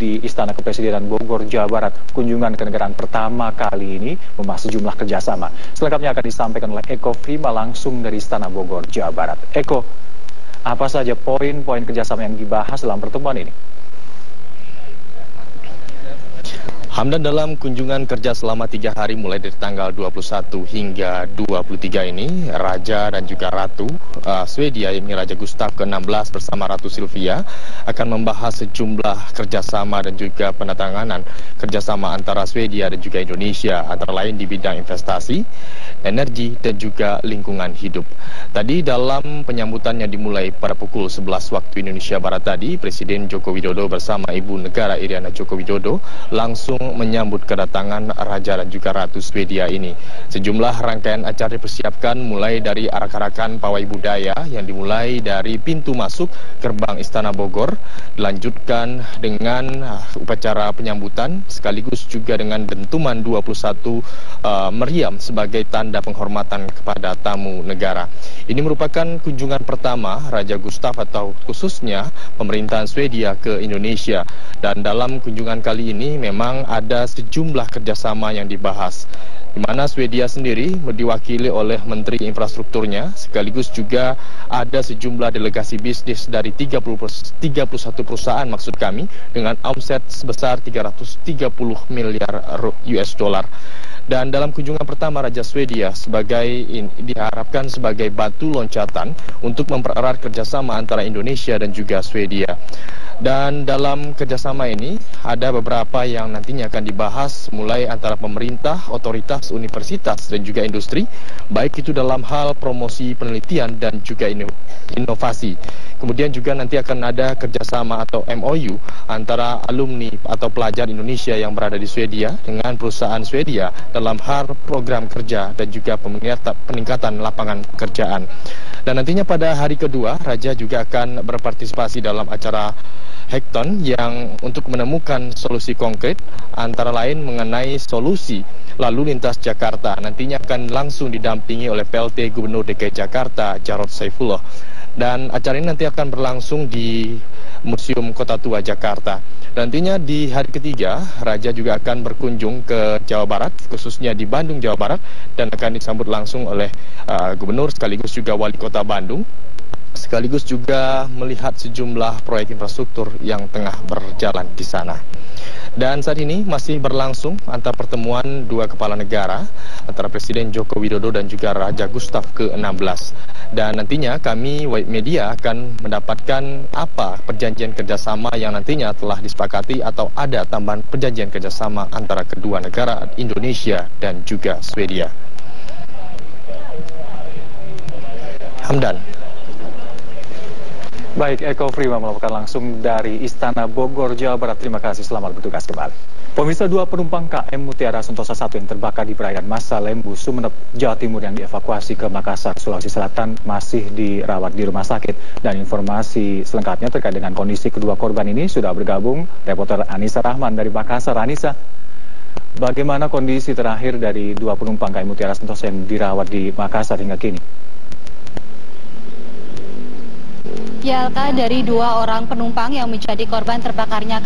di Istana Kepresidenan Bogor, Jawa Barat. Kunjungan kenegaraan pertama kali ini membahas sejumlah kerjasama. Selengkapnya akan disampaikan oleh Eko Prima langsung dari Istana Bogor, Jawa Barat. Eko, apa saja poin-poin kerjasama yang dibahas dalam pertemuan ini? Hamdan, dalam kunjungan kerja selama 3 hari mulai dari tanggal 21 hingga 23 ini, Raja dan juga Ratu Swedia, yakni Raja Gustaf ke-16 bersama Ratu Silvia akan membahas sejumlah kerjasama dan juga penandatanganan kerjasama antara Swedia dan juga Indonesia, antara lain di bidang investasi, energi, dan juga lingkungan hidup. Tadi dalam penyambutan yang dimulai pada pukul 11 waktu Indonesia Barat tadi, Presiden Joko Widodo bersama Ibu Negara Iriana Joko Widodo langsung menyambut kedatangan Raja dan juga Ratu Swedia ini. Sejumlah rangkaian acara dipersiapkan mulai dari arak-arakan pawai budaya yang dimulai dari pintu masuk gerbang Istana Bogor, dilanjutkan dengan upacara penyambutan sekaligus juga dengan dentuman 21 meriam sebagai tanda penghormatan kepada tamu negara. Ini merupakan kunjungan pertama Raja Gustaf atau khususnya pemerintahan Swedia ke Indonesia. Dan dalam kunjungan kali ini memang ada sejumlah kerjasama yang dibahas, di mana Swedia sendiri diwakili oleh Menteri Infrastrukturnya, sekaligus juga ada sejumlah delegasi bisnis dari 31 perusahaan maksud kami dengan omset sebesar 330 miliar US dollar. Dan dalam kunjungan pertama Raja Swedia diharapkan sebagai batu loncatan untuk mempererat kerjasama antara Indonesia dan juga Swedia. Dan dalam kerjasama ini ada beberapa yang nantinya akan dibahas mulai antara pemerintah, otoritas, universitas, dan juga industri, baik itu dalam hal promosi penelitian dan juga inovasi. Kemudian juga nanti akan ada kerjasama atau MOU antara alumni atau pelajar Indonesia yang berada di Swedia dengan perusahaan Swedia dalam hal program kerja dan juga peningkatan lapangan pekerjaan. Dan nantinya pada hari kedua, Raja juga akan berpartisipasi dalam acara Hackathon yang untuk menemukan solusi konkret, antara lain mengenai solusi lalu lintas Jakarta. Nantinya akan langsung didampingi oleh PLT Gubernur DKI Jakarta, Jarod Saifullah. Dan acara ini nanti akan berlangsung di Museum Kota Tua Jakarta. Nantinya di hari ketiga, Raja juga akan berkunjung ke Jawa Barat, khususnya di Bandung, Jawa Barat, dan akan disambut langsung oleh Gubernur sekaligus juga Wali Kota Bandung, sekaligus juga melihat sejumlah proyek infrastruktur yang tengah berjalan di sana. Dan saat ini masih berlangsung antar pertemuan dua kepala negara antara Presiden Joko Widodo dan juga Raja Gustaf ke-16. Dan nantinya kami Media akan mendapatkan apa perjanjian kerjasama yang nantinya telah disepakati atau ada tambahan perjanjian kerjasama antara kedua negara Indonesia dan juga Swedia. Hamdan. Baik, Eko Prima melaporkan langsung dari Istana Bogor, Jawa Barat. Terima kasih, selamat bertugas kembali. Pemirsa, 2 penumpang KM Mutiara Sentosa 1 yang terbakar di perairan Masalembu, Sumeneb, Jawa Timur yang dievakuasi ke Makassar, Sulawesi Selatan masih dirawat di rumah sakit. Dan informasi selengkapnya terkait dengan kondisi kedua korban ini sudah bergabung reporter Anissa Rahman dari Makassar. Anissa, bagaimana kondisi terakhir dari 2 penumpang KM Mutiara Sentosa yang dirawat di Makassar hingga kini? Ya, dari 2 orang penumpang yang menjadi korban terbakarnya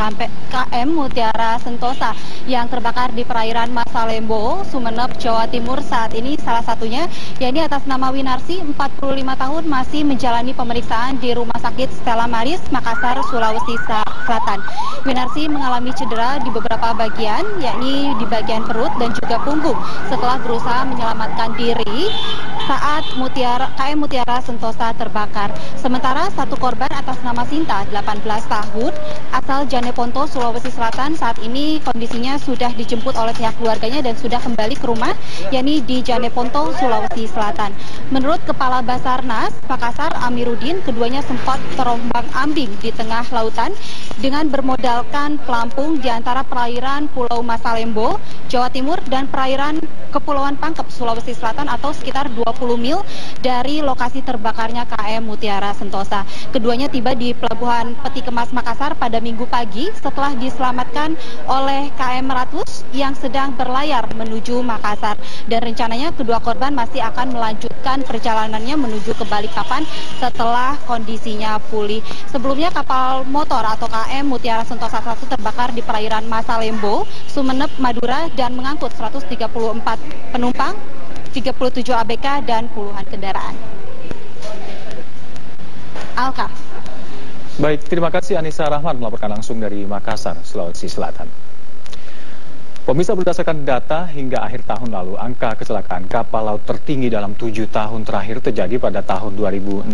KM Mutiara Sentosa yang terbakar di perairan Masalembu, Sumeneb, Jawa Timur saat ini salah satunya, yakni atas nama Winarsi, 45 tahun, masih menjalani pemeriksaan di Rumah Sakit Stella Maris, Makassar, Sulawesi Selatan. Winarsi mengalami cedera di beberapa bagian, yakni di bagian perut dan juga punggung, setelah berusaha menyelamatkan diri saat KM Mutiara Sentosa terbakar. Sementara satu korban atas nama Sinta, 18 tahun, asal Janeponto, Sulawesi Selatan, saat ini kondisinya sudah dijemput oleh pihak keluarganya dan sudah kembali ke rumah, yakni di Janeponto, Sulawesi Selatan. Menurut Kepala Basarnas Makassar, Amiruddin, keduanya sempat terombang-ambing di tengah lautan dengan bermodalkan pelampung di antara perairan Pulau Masalembu, Jawa Timur, dan perairan Kepulauan Pangkep, Sulawesi Selatan, atau sekitar 20 mil dari lokasi terbakarnya KM Mutiara Sentosa. Keduanya tiba di Pelabuhan Peti Kemas Makassar pada Minggu pagi setelah diselamatkan oleh KM Ratus yang sedang berlayar menuju Makassar. Dan rencananya kedua korban masih akan melanjutkan perjalanannya menuju ke Balikpapan setelah kondisinya pulih. Sebelumnya kapal motor atau KM Mutiara Sentosa 1 terbakar di perairan Masalembo, Sumeneb, Madura dan mengangkut 134 penumpang, 37 ABK dan puluhan kendaraan. Alka. Baik, terima kasih Anissa Rahman melaporkan langsung dari Makassar, Sulawesi Selatan. Pemirsa, berdasarkan data hingga akhir tahun lalu, angka kecelakaan kapal laut tertinggi dalam 7 tahun terakhir terjadi pada tahun 2016.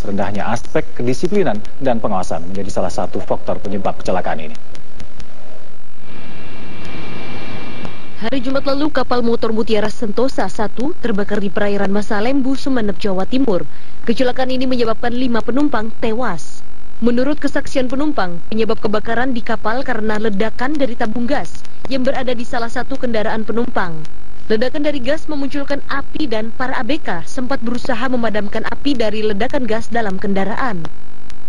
Rendahnya aspek kedisiplinan dan pengawasan menjadi salah satu faktor penyebab kecelakaan ini. Hari Jumat lalu, kapal motor Mutiara Sentosa 1 terbakar di perairan Masalembu, Sumeneb, Jawa Timur. Kecelakaan ini menyebabkan 5 penumpang tewas. Menurut kesaksian penumpang, penyebab kebakaran di kapal karena ledakan dari tabung gas yang berada di salah satu kendaraan penumpang. Ledakan dari gas memunculkan api dan para ABK sempat berusaha memadamkan api dari ledakan gas dalam kendaraan.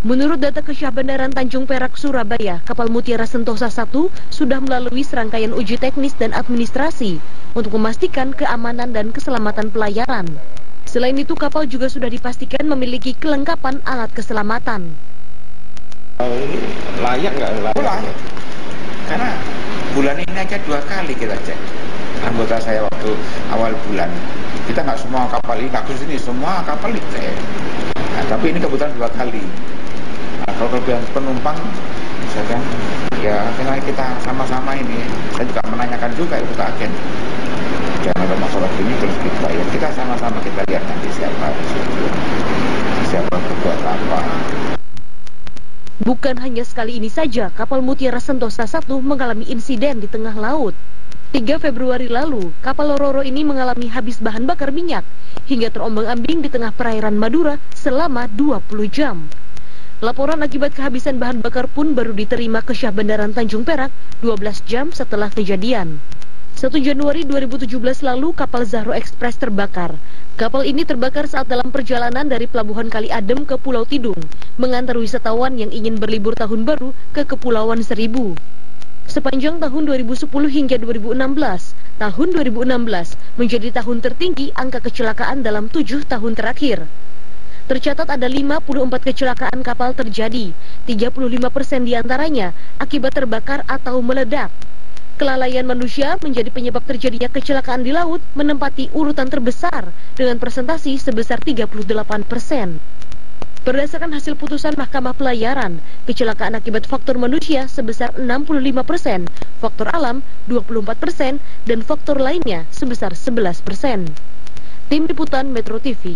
Menurut data Kesyah Bandaran Tanjung Perak, Surabaya, kapal Mutiara Sentosa 1 sudah melalui serangkaian uji teknis dan administrasi untuk memastikan keamanan dan keselamatan pelayaran. Selain itu, kapal juga sudah dipastikan memiliki kelengkapan alat keselamatan. Layak nggak? Layak. Karena bulan ini aja 2 kali kita cek. Anggota saya waktu awal bulan, kita nggak semua kapal ini, kasus ini semua kapal dicek. Nah, tapi ini kebetulan 2 kali. Nah, kalau kelebihan penumpang, misalkan, ya karena kita sama-sama ini, saya juga menanyakan juga itu ke agen. Jangan ada masalah ini terus kita sama-sama kita lihat nanti siapa berbuat apa. Bukan hanya sekali ini saja, kapal Mutiara Sentosa 1 mengalami insiden di tengah laut. 3 Februari lalu, kapal Roro ini mengalami habis bahan bakar minyak hingga terombang-ambing di tengah perairan Madura selama 20 jam. Laporan akibat kehabisan bahan bakar pun baru diterima Kesyah Bandaran Tanjung Perak 12 jam setelah kejadian. 1 Januari 2017 lalu, kapal Zahro Express terbakar. Kapal ini terbakar saat dalam perjalanan dari Pelabuhan Kali Adem ke Pulau Tidung, mengantar wisatawan yang ingin berlibur tahun baru ke Kepulauan Seribu. Sepanjang tahun 2010 hingga 2016, tahun 2016 menjadi tahun tertinggi angka kecelakaan dalam 7 tahun terakhir. Tercatat ada 54 kecelakaan kapal terjadi, 35% diantaranya akibat terbakar atau meledak. Kelalaian manusia menjadi penyebab terjadinya kecelakaan di laut menempati urutan terbesar dengan presentasi sebesar 38%. Berdasarkan hasil putusan Mahkamah Pelayaran, kecelakaan akibat faktor manusia sebesar 65%, faktor alam 24%, dan faktor lainnya sebesar 11%. Tim Liputan Metro TV.